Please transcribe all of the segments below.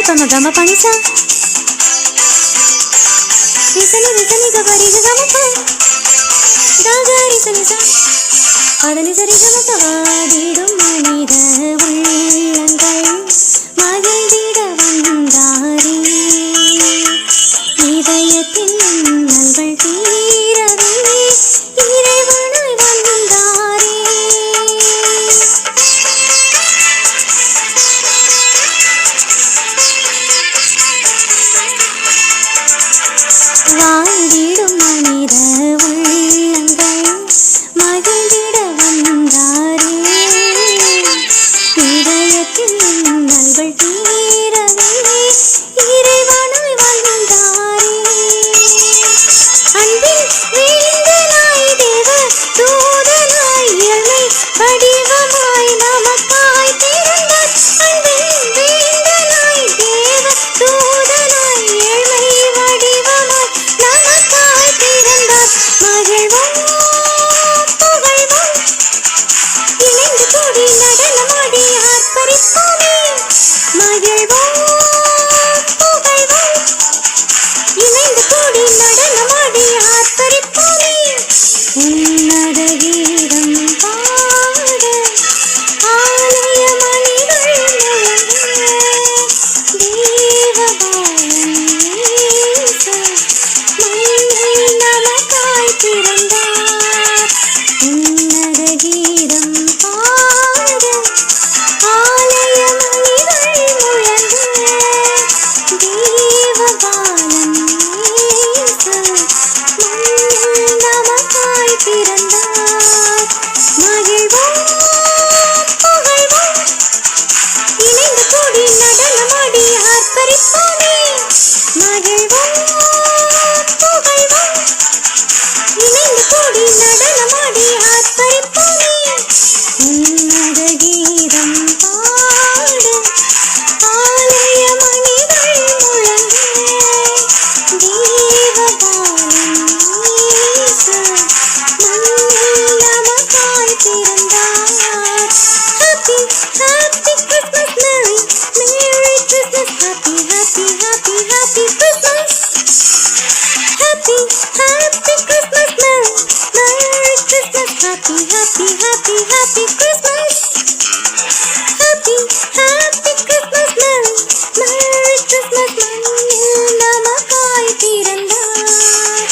Pama gama panisa risani risani gabari gama pa daga risani sa adani sari gama tavadidum manida ullangal magildiட வந்தாரே இதயத்தின் நல்கள் தீரவே இறைவனாய் வந்தாரே வாழ்ந்திடும் மனித உள்ளங்கள் மகிழ்ந்திட வந்தாரே இதயத்தின் நல்கள் தீரவே இறைவனாய் வந்தாரே அன்பில் வேந்தனாய் தேவ தூதனாய் இயல்மை வடிவமாய் நமக்காய் பிறந்தார் அன்பில் வேந்தனாய் தேவ தூதனாய் இயல்மை வடிவமாய் நமக்காய் பிறந்தார் மகிழ்வோம் புகழ்வோம் இணைந்து கூடி நடனமாடி ஆர்ப்பரிப்போமே மகிழ்வோம் புகழ்வோம் இணைந்து கூடி நடனமாடி ஆர்ப்பரிப்போமே உன்னத கீதம் பாட ஆலய மணிகள் முழங்க தேவபாலன் இயேசு மண்ணில் நமக்காய் பிறந்தார் உன்னத கீதம் பாட ஆலய மணிகள் முழங்க தேவபாலன் இயேசு மண்ணில் நமக்காய் பிறந்தார் மகிழ்வோம் புகழ்வோம் இணைந்து கூடி நடனமாடி ஆர்ப்பரிப்போமே மகிழ்வோம் புகழ்வோம் இணைந்து கூடி நடனமாடி ஆர்ப்பரிப்போமே உன்னத கீதம் பாட ஆலய மணிகள் முழங்க தேவபாலன் இயேசு மண்ணில் நமக்காய் பிறந்தார் ஹாப்பி ஹாப்பி கிறிஸ்மஸ் மேரி merry Christmas happy happy happy happy Christmas happy happy Christmas மேரி merry Christmas happy happy happy happy Christmas happy happy Christmas Merry Merry Christmas மண்ணில் நமக்காய் பிறந்தார்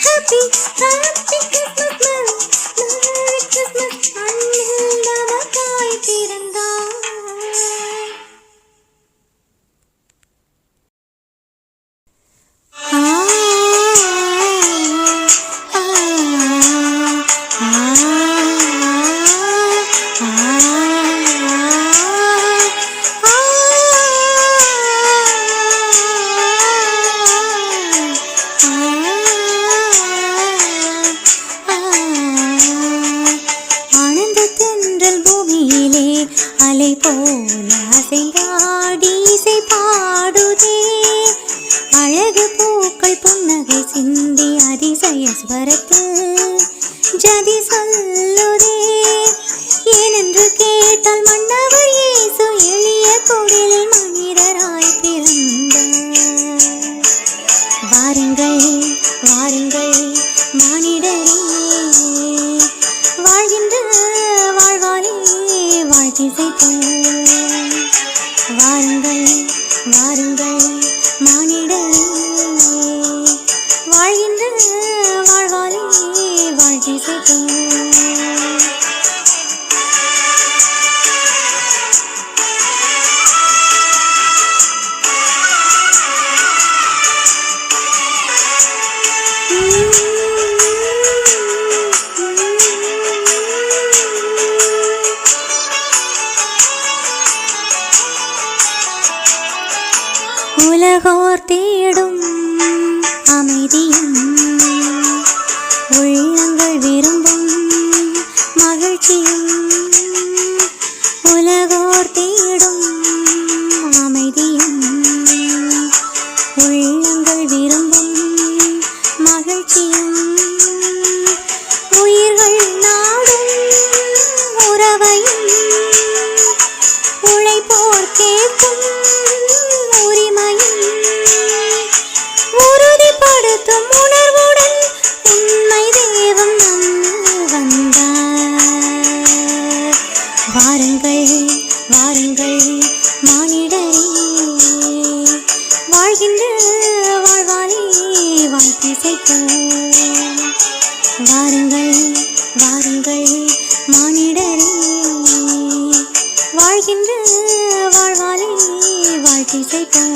happy happy Christmas Merry Merry Christmas மண்ணில் நமக்காய் பிறந்தார். ஜதி சொல்லுதே ஏனென்று கேட்டால் மன்னவர் இயேசு எளிய குடிலில் மனிதராய் பிறந்தார். வாருங்கள் வாருங்கள் மானிடரே வாழ்கின்ற வாழ்வாலே வாழ்த்திசைப்போம். வாருங்கள் வாருங்கள் மானிடரே வாழ்கின்ற வாழ்வாலே வாழ்த்திசைப்போம். உலகோர் தேடும் அமைதியும் உள்ளங்கள் விரும்பும் மகிழ்ச்சியும் உலகோர் தேடும் அமைதியும் உள்ளங்கள் விரும்பும் மகிழ்ச்சியும் உயிர்கள் நாடும் உறவையும் உழைப்போர் கேட்கும் உறுதிப்படுத்தும் உணர்வுடன் உண்மை தெய்வம் வந்தார். வாருங்கள் வாருங்கள் மானிடரே வாழ்கின்ற வாழ்வாலே வாழ்த்திசைப்போம். வாருங்கள் வாருங்கள் மானிடரே வாழ்கின்ற வாழ்வாலே வாழ்த்திசைப்போம்.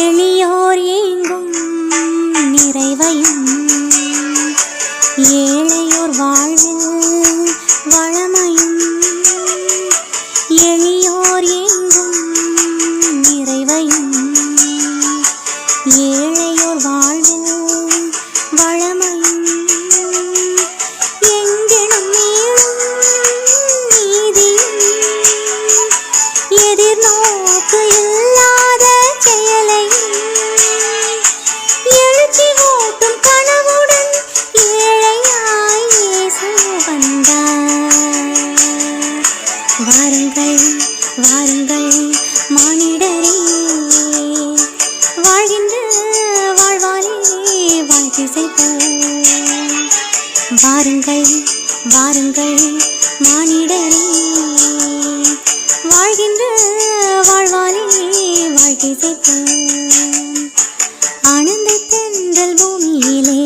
எளியோர் ஏங்கும் நிறைவையும் ஏழையோர் வாழ்வில் வளமையும் எளியோர் ஏங்கும் நிறைவையும் ஏழையோர் வாழ்வில் வளமையும் எங்கெனும் மேலும் நீதியும் எதிர்நோக்கு இல்லாத செயலையும் எழுச்சி ஓட்டும் கனவுடன் ஏழையாய் இயேசு வந்தார். வாருங்கள் வாருங்கள் மானிடரே வாழ்கின்ற வாழ்வாலே வாழ்த்திசைப்போம். வாருங்கள் வாருங்கள் மானிடரே வாழ்கின்ற வாழ்வாலே வாழ்த்திசைப்போம். ஆனந்த தென்றல் பூமியிலே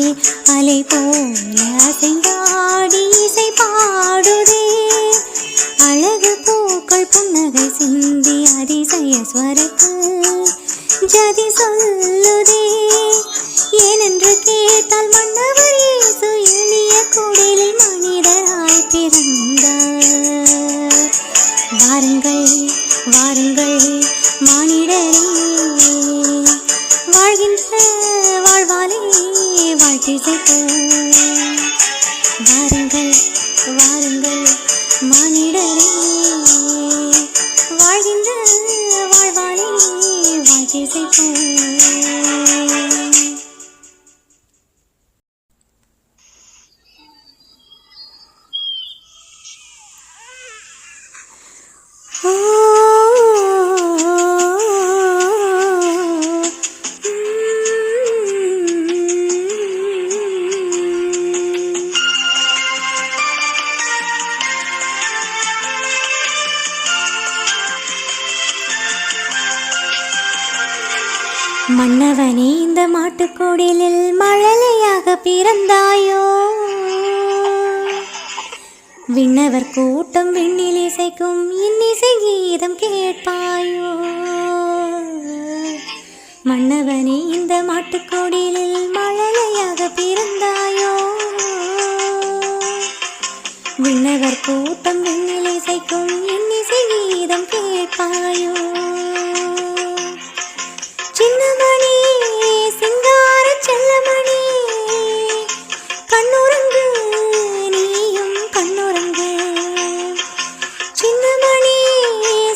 அலை போல அசைந்தாடி இசை பாடுதே அழகு பூக்கள் புன்னகை சிந்தி அதிசய ஸ்வரத்தில் ஜதி சொல்லுதே ஏனென்று கேட்டால் மன்னவர் இயேசு எளிய குடிலில் மனிதராய் பிறந்தார். வாருங்கள் வாருங்கள் மானிடரே வாழ்கின்ற வாழ்வாலே வாழ்த்திசைப்போம். வாருங்கள் வாருங்கள் மானிடரே வாழ்கின்ற வாழ்வாலே வாழ்த்திசைப்போம். மாட்டுக்குடிலில் மழலையாக பிறந்தாயோ, விண்ணவர் கூட்டம் விண்ணில் இசைக்கும் இன்னிசை கீதம் கேட்பாயோ. மன்னவனே இந்த மாட்டுக்குடிலில் மழலையாக பிறந்தாயோ, விண்ணவர் கூட்டம் விண்ணில் இசைக்கும் இன்னிசை கீதம் கேட்பாயோ. சின்னமணி சிங்கார செல்லமணி கண்ணுறங்கு, நீயும் கண்ணுறங்கு. சின்னமணி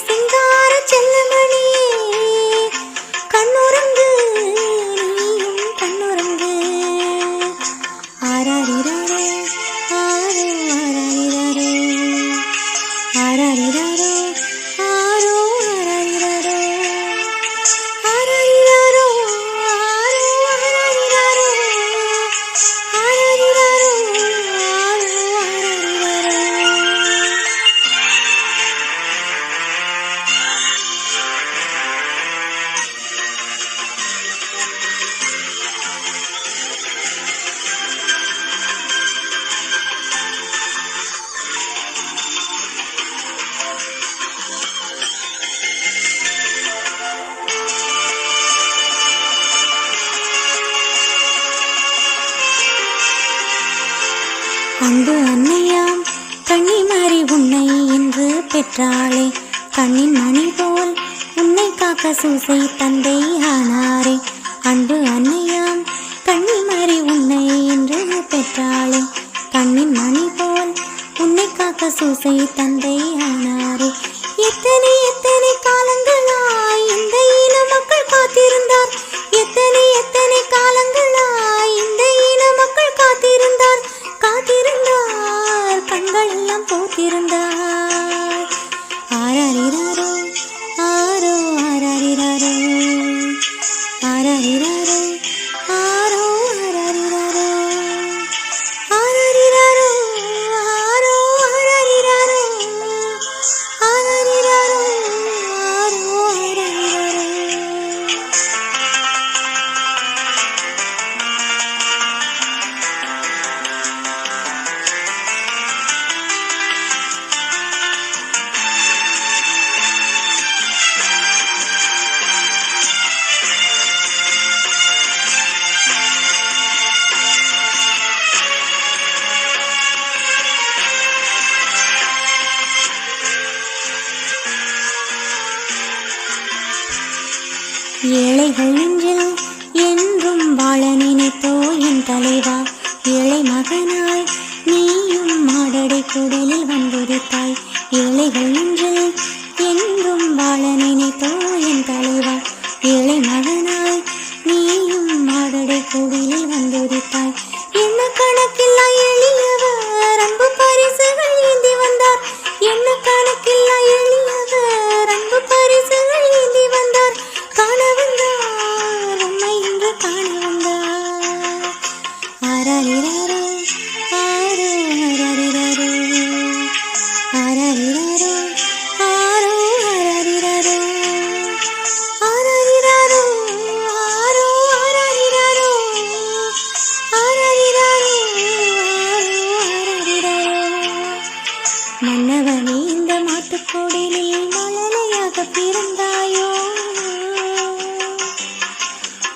சிங்கார செல்லமணி கண்ணுறங்கு, நீயும் கண்ணுறங்கு. ஆராரிராரோ ஆரோ ஆராரிராரோ ஆராரிராரோ ஆரோ ஆராரிராரோ ஆராரிராரோ ஆரோ ஆராரிராரோ ஆராரிராரோ ஆரோ ஆராரிராரோ. அன்பு அன்னையாம் கன்னிமாரி உன்னை என்று பெற்றாளே, கண்ணின் மணி போல் உன்னை காக்க சூசை தந்தை ஆனாரே. அன்பு அன்னையாம் கன்னிமாரி உன்னை என்று பெற்றாளே, கண்ணின் மணி போல் உன்னை காக்க சூசை தந்தை ஆனாரே. எத்தனை எத்தனை காலங்களாய் இந்த இன மக்கள் காத்திருந்தார், எத்தனை எத்தனை காலங்களாய் இந்த இன மக்கள் காத்திருந்தார், காத்திருந்தார் கண்கள் எல்லாம் போத்திருந்தார். ஆராரிராரோ ஆரோ ஆராரிராரோ ஆராரிராரோ ஆரோ ஆராரிராரோ ஆராரிராரோ ஆரோ ஆராரிராரோ ஆராரிராரோ ஆரோ ஆராரிராரோ. ஏழைகள் நெஞ்சில் என்றும் வாழ நினைத்தோ என் தலைவா, ஏழை மகனாய் நீயும் மாடடை குடலில் வந்துதித்தாய். ஏழைகள் நெஞ்சில் என்றும் வாழ நினைத்தோ என் தலைவா, ஏழை மகனாய் நீயும் மாடடை குடலில் வந்துதித்தாய். என்ன கணக்கில்லா எளியவர் அன்பு பரிசுகள் ஏந்தி வந்தார், என்ன கணக்கில்லா எளியவர் அன்பு பரிசுகள் ஏந்தி வந்தார். காண வந்தார் உம்மை இன்று காண வந்தார். ஆராரிராரோ ஆரோ ஆராரிராரோ ஆராரிராரோ ஆரோ ஆராரிராரோ ஆராரிராரோ ஆரோ ஆராரிராரோ ஆராரிராரோ ஆரோ ஆராரிராரோ. மன்னவனே இந்த மாட்டுக்கோடிலில் மழலையாக பிறந்தாயோ,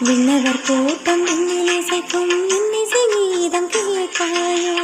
விண்ணவர் கூட்டம் விண்ணில் இசைக்கும் இன்னிசை கீதம் கேட்பாயோ.